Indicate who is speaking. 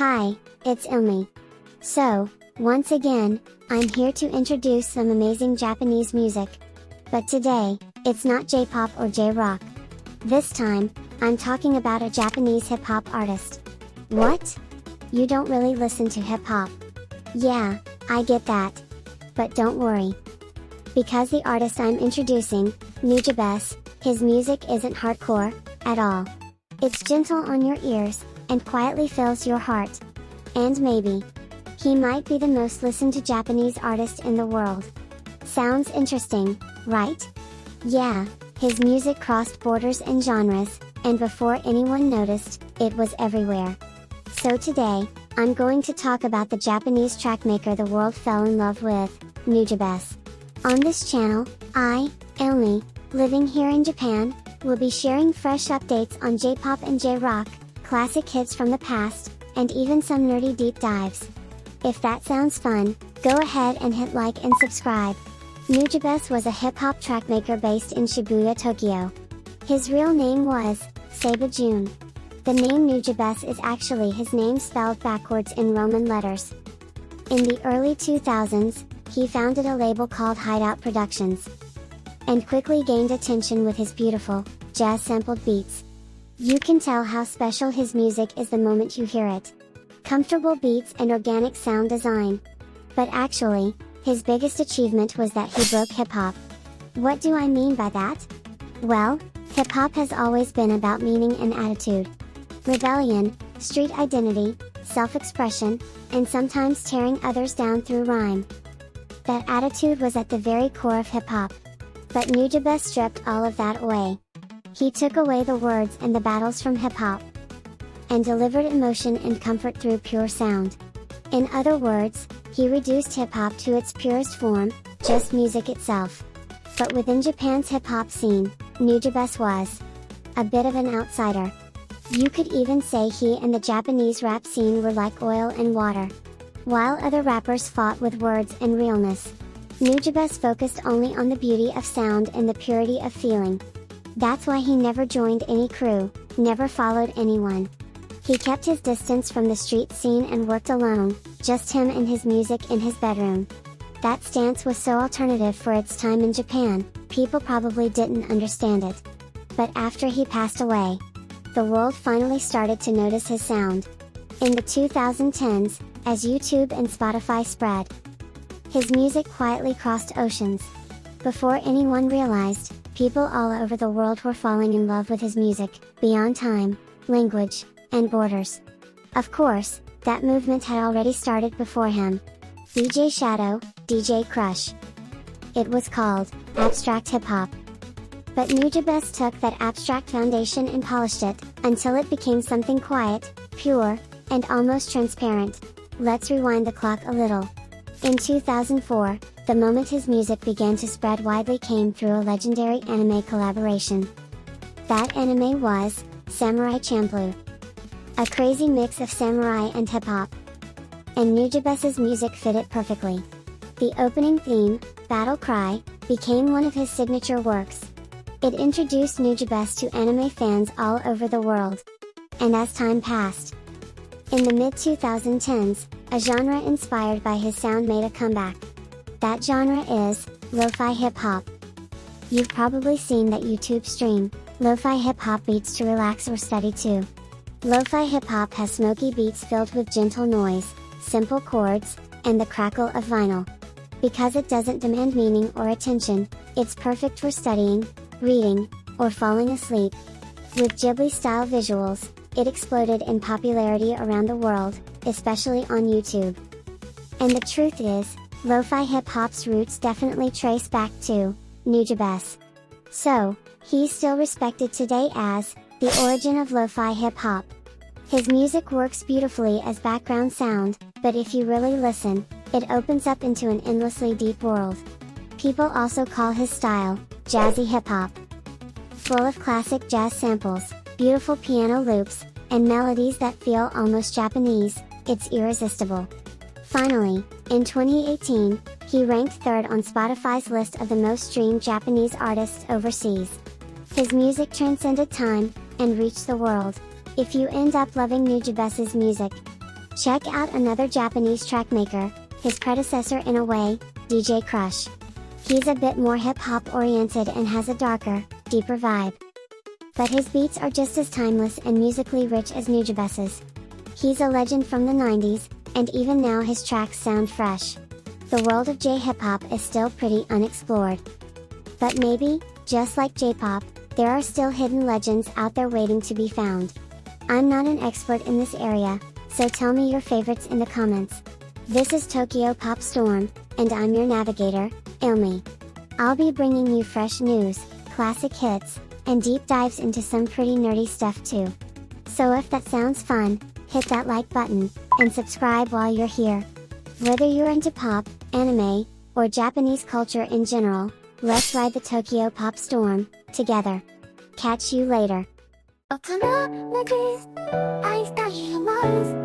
Speaker 1: Hi, it's Ilumi. So, once again, I'm here to introduce some amazing Japanese music. But today, it's not J-pop or J-rock. This time, I'm talking about a Japanese hip-hop artist. What? You don't really listen to hip-hop? Yeah, I get that. But don't worry. Because the artist I'm introducing, Nujabes, his music isn't hardcore, at all. It's gentle on your ears, and quietly fills your heart. And maybe, he might be the most listened to Japanese artist in the world. Sounds interesting, right? Yeah, his music crossed borders and genres, and before anyone noticed, it was everywhere. So today, I'm going to talk about the Japanese trackmaker the world fell in love with, Nujabes. On this channel, I, Ilumi, living here in Japan, will be sharing fresh updates on J-pop and J-rock, classic hits from the past, and even some nerdy deep dives. If that sounds fun, go ahead and hit like and subscribe. Nujabes was a hip-hop trackmaker based in Shibuya, Tokyo. His real name was Seba Jun. The name Nujabes is actually his name spelled backwards in Roman letters. In the early 2000s, he founded a label called Hideout Productions, and quickly gained attention with his beautiful, jazz-sampled beats. You can tell how special his music is the moment you hear it. Comfortable beats and organic sound design. But actually, his biggest achievement was that he broke hip-hop. What do I mean by that? Well, hip-hop has always been about meaning and attitude. Rebellion, street identity, self-expression, and sometimes tearing others down through rhyme. That attitude was at the very core of hip-hop. But Nujabes stripped all of that away. He took away the words and the battles from hip-hop, and delivered emotion and comfort through pure sound. In other words, he reduced hip-hop to its purest form, just music itself. But within Japan's hip-hop scene, Nujabes was a bit of an outsider. You could even say he and the Japanese rap scene were like oil and water. While other rappers fought with words and realness, Nujabes focused only on the beauty of sound and the purity of feeling. That's why he never joined any crew, never followed anyone. He kept his distance from the street scene and worked alone, just him and his music in his bedroom. That stance was so alternative for its time in Japan, people probably didn't understand it. But after he passed away, the world finally started to notice his sound. In the 2010s, as YouTube and Spotify spread, his music quietly crossed oceans. Before anyone realized, people all over the world were falling in love with his music, beyond time, language, and borders. Of course, that movement had already started before him. DJ Shadow, DJ Crush. It was called abstract hip-hop. But Nujabes took that abstract foundation and polished it, until it became something quiet, pure, and almost transparent. Let's rewind the clock a little. In 2004, the moment his music began to spread widely came through a legendary anime collaboration. That anime was Samurai Champloo. A crazy mix of samurai and hip-hop. And Nujabes' music fit it perfectly. The opening theme, Battle Cry, became one of his signature works. It introduced Nujabes to anime fans all over the world. And as time passed, in the mid-2010s, a genre inspired by his sound made a comeback. That genre is lo-fi hip-hop. You've probably seen that YouTube stream, lo-fi hip-hop beats to relax or study to. Lo-fi hip-hop has smoky beats filled with gentle noise, simple chords, and the crackle of vinyl. Because it doesn't demand meaning or attention, it's perfect for studying, reading, or falling asleep. With Ghibli-style visuals, it exploded in popularity around the world, especially on YouTube. And the truth is, lo-fi hip-hop's roots definitely trace back to Nujabes. So, he's still respected today as the origin of lo-fi hip-hop. His music works beautifully as background sound, but if you really listen, it opens up into an endlessly deep world. People also call his style jazzy hip-hop. Full of classic jazz samples, beautiful piano loops, and melodies that feel almost Japanese, it's irresistible. Finally, in 2018, he ranked third on Spotify's list of the most streamed Japanese artists overseas. His music transcended time, and reached the world. If you end up loving Nujabes' music, Check out another Japanese track maker, his predecessor in a way, DJ Crush. He's a bit more hip-hop oriented and has a darker, deeper vibe. But his beats are just as timeless and musically rich as Nujabes's. He's a legend from the 90s, and even now his tracks sound fresh. The world of J-hip-hop is still pretty unexplored. But maybe, just like J-pop, there are still hidden legends out there waiting to be found. I'm not an expert in this area, so tell me your favorites in the comments. This is TokyoPopStorm, and I'm your navigator, Ilumi. I'll be bringing you fresh news, classic hits, and deep dives into some pretty nerdy stuff too. So if that sounds fun, hit that like button, and subscribe while you're here. Whether you're into pop, anime, or Japanese culture in general, let's ride the TokyoPopStorm together. Catch you later.
Speaker 2: 大人なです愛したいます